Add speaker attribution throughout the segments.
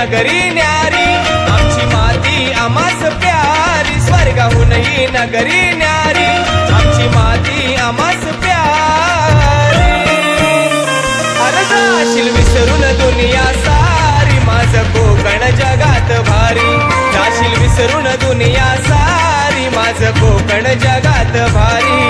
Speaker 1: नगरी न्यारी, आमची माती आम्हास प्यारी, स्वर्गाहूनही नगरी न्यारी, आमची माती आम्हास प्यारी. अरे जाशील विसरून दुनिया सारी, माझं कोकण जगात भारी. जाशील विसरून दुनिया सारी, माझं कोकण जगात भारी.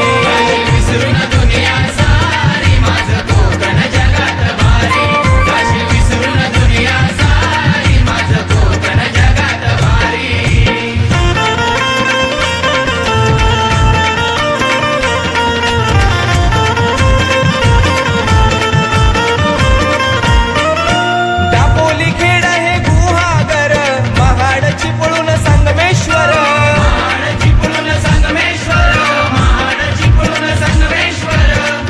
Speaker 2: विसरून दुनिया सारी, माझं कोकण जगात भारी. जाशील विसरून दुनिया सारी, माझं कोकण जगात भारी.
Speaker 1: दापोली खेड हे गुहागर, महाड चिपळून संगमेश्वर,
Speaker 2: महाड चिपळूण संगमेश्वर, महाड चिपळूण संगमेश्वर.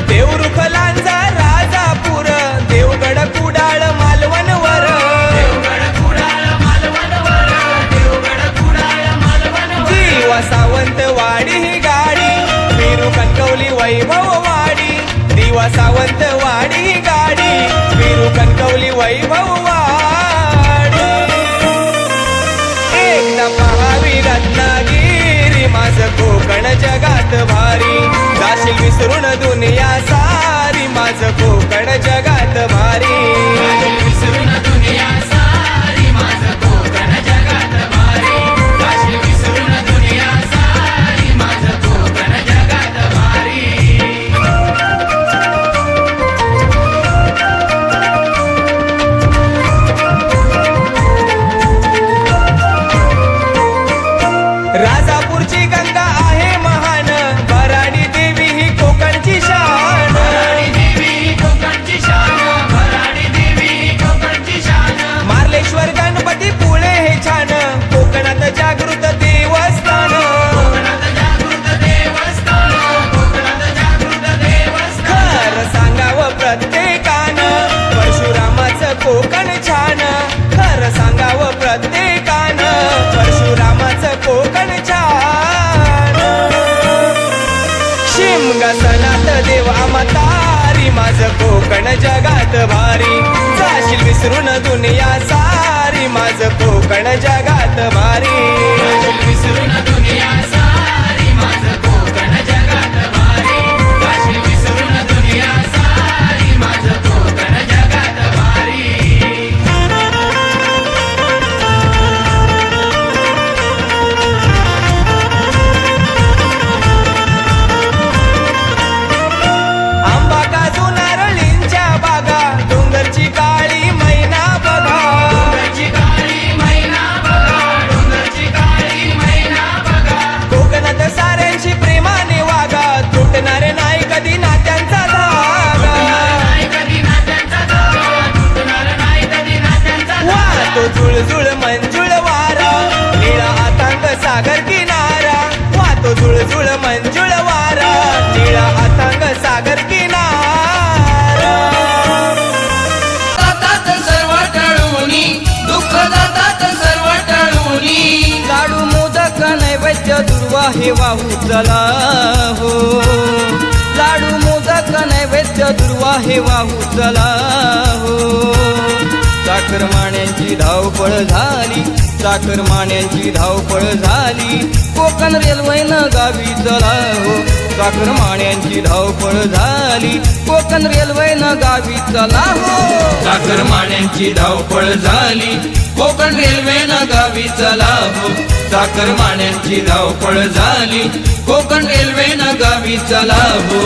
Speaker 1: देवरुख लांजा राजापूर, देवगड कुडाळ मालवणवर,
Speaker 2: देवगड कुडाळ मालवणवर, देवगड कुडाळ मालवणवर.
Speaker 1: जीवा सावंतवाडी ही गाडी, वीरू कणकवली वैभववाडी. दिवा सावंतवाडी ही गाडी, वीरू कणकवली वैभववाडी. एकदा पहावी रत्नागिरी, माझं कोकण जगात भारी. जाशील विसरून दुनिया सारी, माझं कोकण जगात भारी.
Speaker 2: विसरून दुनिया सारी, माझं कोकण जगात भारी. जाशील विसरून दुनिया सारी, माझं कोकण जगात भारी.
Speaker 1: राजापूरची गंगा आहे महान, भराडी देवी ही कोकणची शान.
Speaker 2: भराडी देवी कोकणची शान, भराडी देवी कोकणची शान.
Speaker 1: मार्लेश्वर गणपती पुणे हे छान, कोकणात जागृत देवस्थान.
Speaker 2: कोकणात जागृत देवस्थान, कोकणात जागृत देवस्थान.
Speaker 1: खरं सांगावं प्रत्येकानं, परशुरामाचं कोकण छान. खरं सांगावं प्रत्येकानं, परशुरामाचं कोकण छान. शिमगासनात देव अमतारी, माझं कोकण जगात भारी. जाशील विसरून दुनिया सारी, माझं कोकण जगात भारी.
Speaker 2: विसरून दुनिया सारी, माझं कोकण जगात भारी. जाशील विसरून दुनिया सारी, माझं कोकण जगात भारी.
Speaker 1: आंबा काजू नारळींच्या बागा, डोंगरची काळी मैना बघा.
Speaker 2: डोंगरची काळी मैना बघा, डोंगरची काळी मैना बघा.
Speaker 1: कोकणात साऱ्यांशी प्रेमाने वागा, तुटणारे नाही कधी नात्यांचा धागा.
Speaker 2: नाही कधी नात्यांचा धागा, तुटणार नाही कधी नात्यांचा धागा.
Speaker 1: वाहतो झुळझुळ मंजुळ वारा, निळा अथांग सागर किनारा. वाहतो झुळझुळ मंजुळ वारा, निळा अथांग सागर किनारा.
Speaker 2: जातात सर्व टळूनी, दुःख जातात सर्व टळूनी.
Speaker 1: लाडू मोदक नैवेद्य दुर्वा हे वाहू चला हो. लाडू मोदक नैवेद्य दुर्वा हे वाहू चला हो. चाकरमान्यांची धावपळ झाली, चाकरमान्यांची धावपळ झाली, कोकण रेल्वेनं गावी चला हो. चाकरमान्यांची धावपळ झाली, कोकण रेल्वेनं गावी चला हो.
Speaker 2: चाकरमान्यांची धावपळ झाली, कोकण रेल्वेनं गावी चला हो. चाकरमान्यांची धावपळ झाली, कोकण रेल्वेनं गावी चला हो.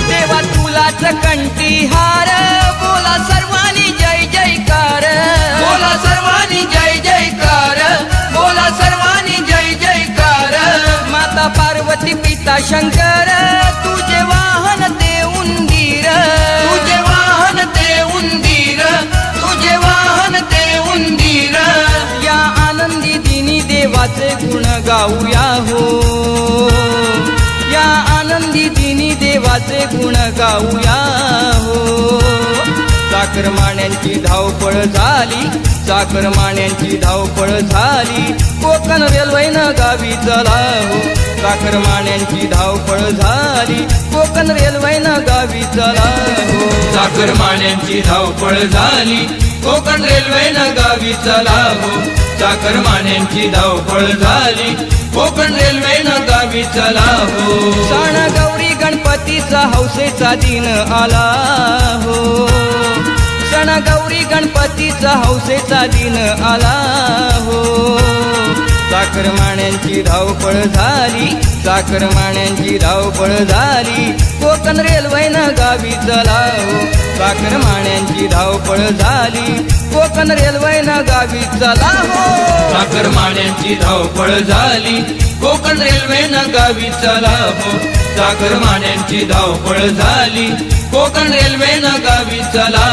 Speaker 1: देवा तुलाच कंठीहार, बोला सर्वांनी जय जयकार.
Speaker 2: बोला सर्वांनी जय जयकार, बोला सर्वांनी जय जयकार.
Speaker 1: माता पार्वती पिता शंकर, तुझे वाहन ते उंदीर.
Speaker 2: तुझे वाहन ते उंदीर, तुझे वाहन ते उंदीर.
Speaker 1: या आनंदी दिनी देवाचे गुण गाऊया हो. या आनंदी दिनी देवाचे चाकरमान्यांची धावपळ झाली, चाकरमान्यांची धावपळ झाली, कोकण रेल्वेनं गावी चला हो. चाकरमान्यांची धावपळ झाली, कोकण रेल्वेनं गावी चला हो.
Speaker 2: चाकरमान्यांची धावपळ झाली, कोकण रेल्वेनं गावी चला हो. चाकरमान्यांची धावपळ झाली, कोकण रेल्वेनं गावी चला हो.
Speaker 1: सण गौरी गणपतीचा हौसेचा दिन आला हो. सण गौरी गणपतीचा हौसेचा दिन आला हो. चाकरमान्यांची धावपळ झाली, चाकरमान्यांची धावपळ झाली, कोकण रेल्वेनं गावी चला हो. चाकरमान्यांची धावपळ झाली, कोकण रेल्वेनं गावी चला हो.
Speaker 2: चाकरमान्यांची धावपळ झाली, कोकण रेल्वेनं गावी चला हो. चाकरमान्यांची धावपळ झाली, कोकण रेल्वेनं गावी चला